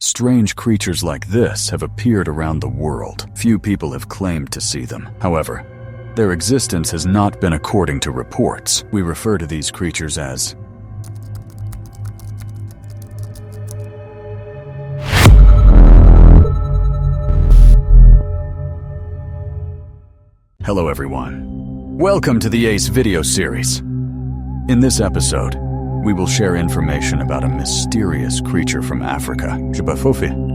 Strange creatures like this have appeared around the world. Few people have claimed to see them. However, their existence has not been according to reports. We refer to these creatures as Hello everyone. Welcome to the ACE video series. In this episode, we will share information about a mysterious creature from Africa, Jibafofi.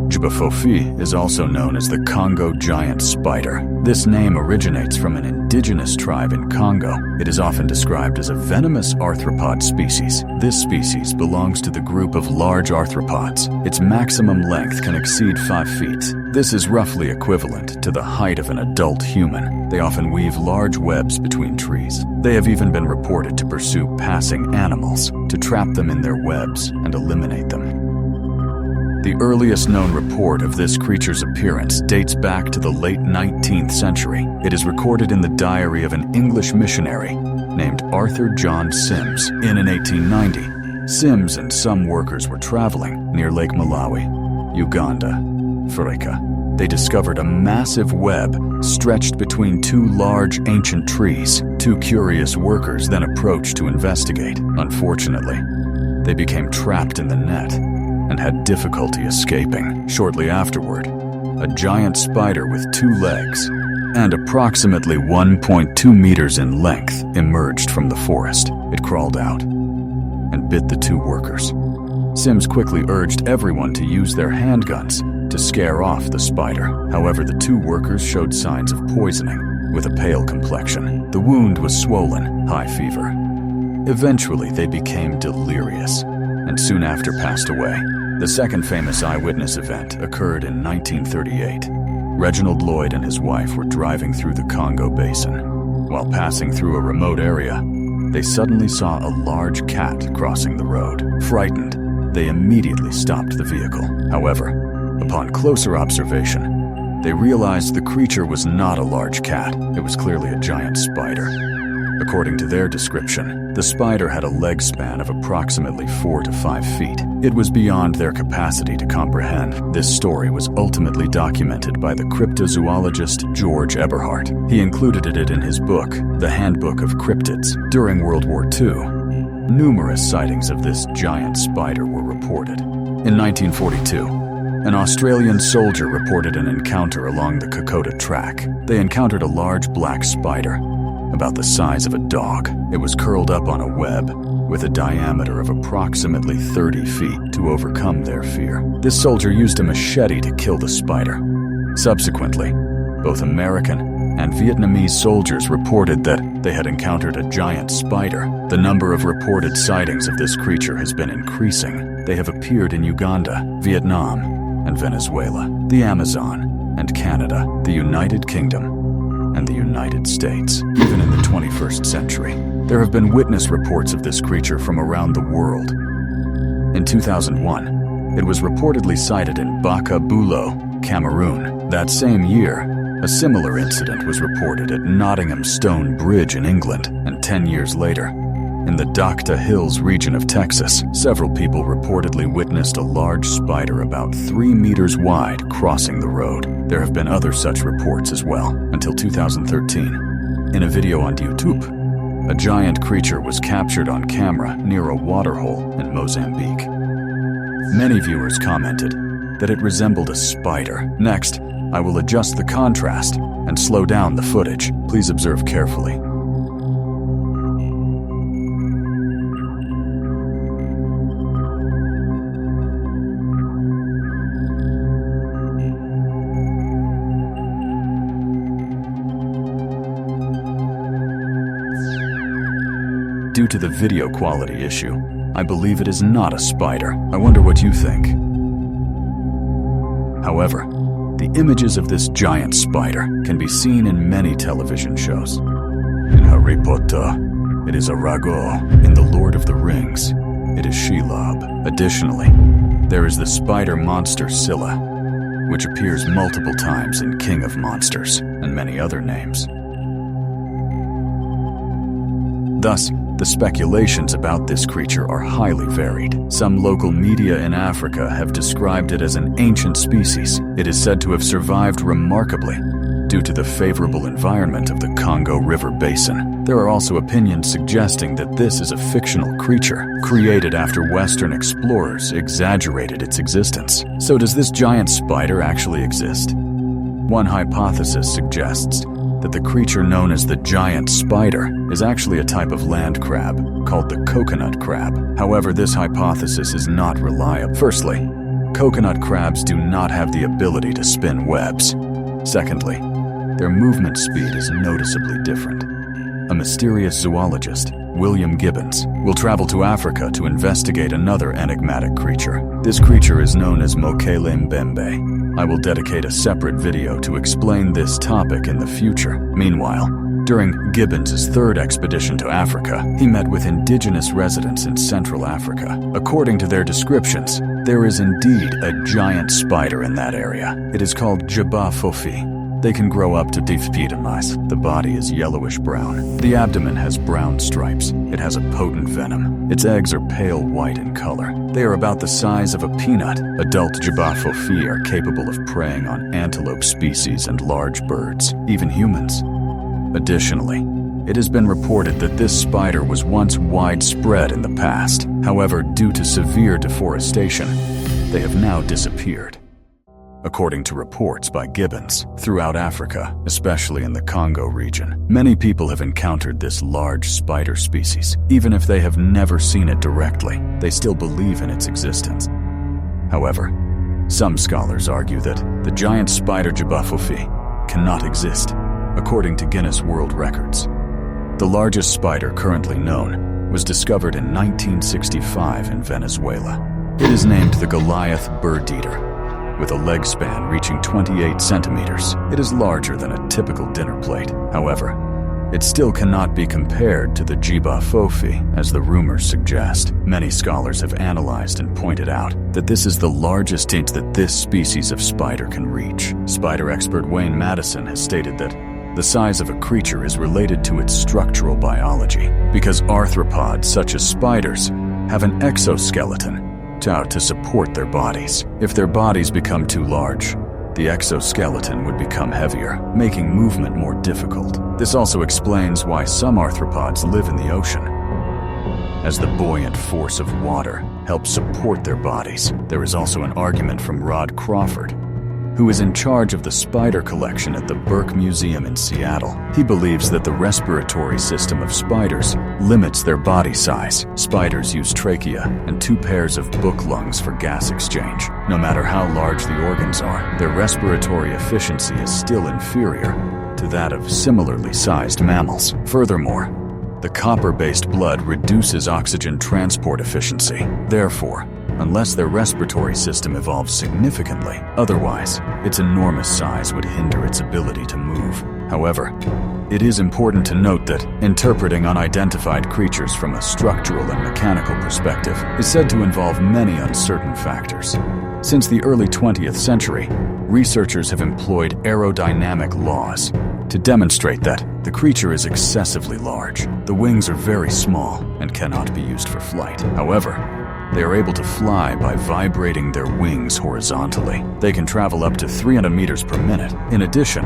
Jibafofi is also known as the Congo giant spider. This name originates from an indigenous tribe in Congo. It is often described as a venomous arthropod species. This species belongs to the group of large arthropods. Its maximum length can exceed 5 feet. This is roughly equivalent to the height of an adult human. They often weave large webs between trees. They have even been reported to pursue passing animals, to trap them in their webs and eliminate them. The earliest known report of this creature's appearance dates back to the late 19th century. It is recorded in the diary of an English missionary named Arthur John Sims. In 1890, Sims and some workers were traveling near Lake Malawi, Uganda, Africa. They discovered a massive web stretched between two large ancient trees. Two curious workers then approached to investigate. Unfortunately, they became trapped in the net and had difficulty escaping. Shortly afterward, a giant spider with 2 legs and approximately 1.2 meters in length emerged from the forest. It crawled out and bit the 2 workers. Sims quickly urged everyone to use their handguns to scare off the spider. However, the 2 workers showed signs of poisoning with a pale complexion. The wound was swollen, high fever. Eventually, they became delirious and soon after passed away. The second famous eyewitness event occurred in 1938. Reginald Lloyd and his wife were driving through the Congo Basin. While passing through a remote area, they suddenly saw a large cat crossing the road. Frightened, they immediately stopped the vehicle. However, upon closer observation, they realized the creature was not a large cat. It was clearly a giant spider. According to their description, the spider had a leg span of approximately 4 to 5 feet. It was beyond their capacity to comprehend. This story was ultimately documented by the cryptozoologist George Eberhardt. He included it in his book, The Handbook of Cryptids. During World War II, numerous sightings of this giant spider were reported. In 1942, an Australian soldier reported an encounter along the Kokoda track. They encountered a large black spider, about the size of a dog. It was curled up on a web with a diameter of approximately 30 feet to overcome their fear. This soldier used a machete to kill the spider. Subsequently, both American and Vietnamese soldiers reported that they had encountered a giant spider. The number of reported sightings of this creature has been increasing. They have appeared in Uganda, Vietnam, and Venezuela, the Amazon, and Canada, the United Kingdom, and the United States. Even in the 21st century, there have been witness reports of this creature from around the world. In 2001, it was reportedly sighted in Baka-Bulo, Cameroon. That same year, a similar incident was reported at Nottingham Stone Bridge in England, and 10 years later, in the Docta Hills region of Texas, several people reportedly witnessed a large spider about 3 meters wide crossing the road. There have been other such reports as well, until 2013. In a video on YouTube, a giant creature was captured on camera near a waterhole in Mozambique. Many viewers commented that it resembled a spider. Next, I will adjust the contrast and slow down the footage. Please observe carefully. Due to the video quality issue, I believe it is not a spider. I wonder what you think. However, the images of this giant spider can be seen in many television shows. In Harry Potter, it is Aragorn. In The Lord of the Rings, it is Shelob. Additionally, there is the spider monster Scylla, which appears multiple times in King of Monsters and many other names. Thus, The speculations about this creature are highly varied. Some local media in Africa have described it as an ancient species. It is said to have survived remarkably due to the favorable environment of the Congo River Basin. There are also opinions suggesting that this is a fictional creature created after Western explorers exaggerated its existence. So does this giant spider actually exist? One hypothesis suggests that the creature known as the giant spider is actually a type of land crab called the coconut crab. However, this hypothesis is not reliable. Firstly, coconut crabs do not have the ability to spin webs. Secondly, their movement speed is noticeably different. A mysterious zoologist, William Gibbons, will travel to Africa to investigate another enigmatic creature. This creature is known as Mokele Mbembe. I will dedicate a separate video to explain this topic in the future. Meanwhile, during Gibbons' third expedition to Africa, he met with indigenous residents in Central Africa. According to their descriptions, there is indeed a giant spider in that area. It is called Jaba Fofi. They can grow up to 10 feet in size. The body is yellowish-brown. The abdomen has brown stripes. It has a potent venom. Its eggs are pale white in color. They are about the size of a peanut. Adult Jabafofi are capable of preying on antelope species and large birds, even humans. Additionally, it has been reported that this spider was once widespread in the past. However, due to severe deforestation, they have now disappeared. According to reports by Gibbons, throughout Africa, especially in the Congo region, many people have encountered this large spider species. Even if they have never seen it directly, they still believe in its existence. However, some scholars argue that the giant spider Jabafofi cannot exist, according to Guinness World Records. The largest spider currently known was discovered in 1965 in Venezuela. It is named the Goliath bird eater. With a leg span reaching 28 centimeters, it is larger than a typical dinner plate. However, it still cannot be compared to the Jabafofi, as the rumors suggest. Many scholars have analyzed and pointed out that this is the largest height that this species of spider can reach. Spider expert Wayne Madison has stated that the size of a creature is related to its structural biology, because arthropods such as spiders have an exoskeleton to support their bodies. If their bodies become too large, the exoskeleton would become heavier, making movement more difficult. This also explains why some arthropods live in the ocean, as the buoyant force of water helps support their bodies. There is also an argument from Rod Crawford, who is in charge of the spider collection at the Burke Museum in Seattle. He believes that the respiratory system of spiders limits their body size. Spiders use trachea and 2 pairs of book lungs for gas exchange. No matter how large the organs are, their respiratory efficiency is still inferior to that of similarly sized mammals. Furthermore, the copper-based blood reduces oxygen transport efficiency. Therefore, unless their respiratory system evolves significantly, otherwise, its enormous size would hinder its ability to move. However, it is important to note that interpreting unidentified creatures from a structural and mechanical perspective is said to involve many uncertain factors. Since the early 20th century, researchers have employed aerodynamic laws to demonstrate that the creature is excessively large. The wings are very small and cannot be used for flight. However, they are able to fly by vibrating their wings horizontally. They can travel up to 300 meters per minute. In addition,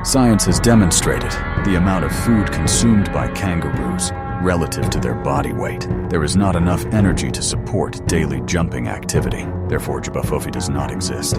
science has demonstrated the amount of food consumed by kangaroos relative to their body weight. There is not enough energy to support daily jumping activity. Therefore, Jabafofi does not exist.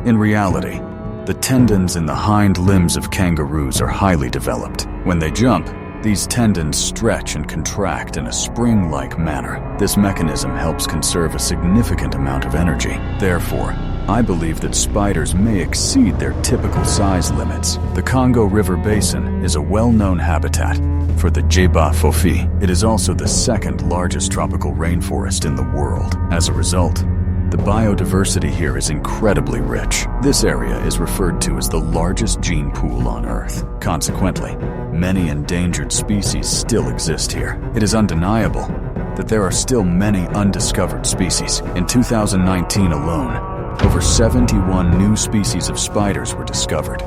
In reality, the tendons in the hind limbs of kangaroos are highly developed. When they jump, these tendons stretch and contract in a spring-like manner. This mechanism helps conserve a significant amount of energy. Therefore, I believe that spiders may exceed their typical size limits. The Congo River Basin is a well-known habitat for the Jabafofi. It is also the second largest tropical rainforest in the world. As a result, the biodiversity here is incredibly rich. This area is referred to as the largest gene pool on Earth. Consequently, many endangered species still exist here. It is undeniable that there are still many undiscovered species. In 2019 alone, over 71 new species of spiders were discovered.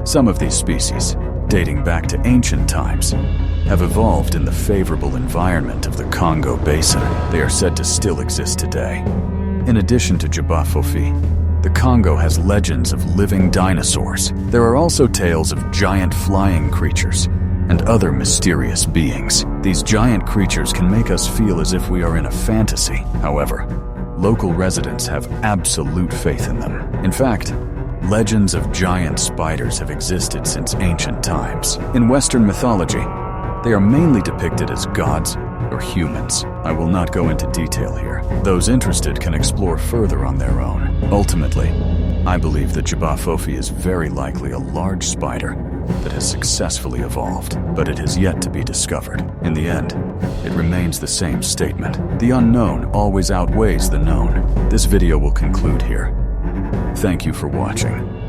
Some of these species, dating back to ancient times, have evolved in the favorable environment of the Congo Basin. They are said to still exist today. In addition to Jabaphofi, the Congo has legends of living dinosaurs. There are also tales of giant flying creatures and other mysterious beings. These giant creatures can make us feel as if we are in a fantasy. However, local residents have absolute faith in them. In fact, legends of giant spiders have existed since ancient times. In Western mythology, they are mainly depicted as gods or humans. I will not go into detail here. Those interested can explore further on their own. Ultimately, I believe that Jabaphofi is very likely a large spider that has successfully evolved, but it has yet to be discovered. In the end, it remains the same statement. The unknown always outweighs the known. This video will conclude here. Thank you for watching.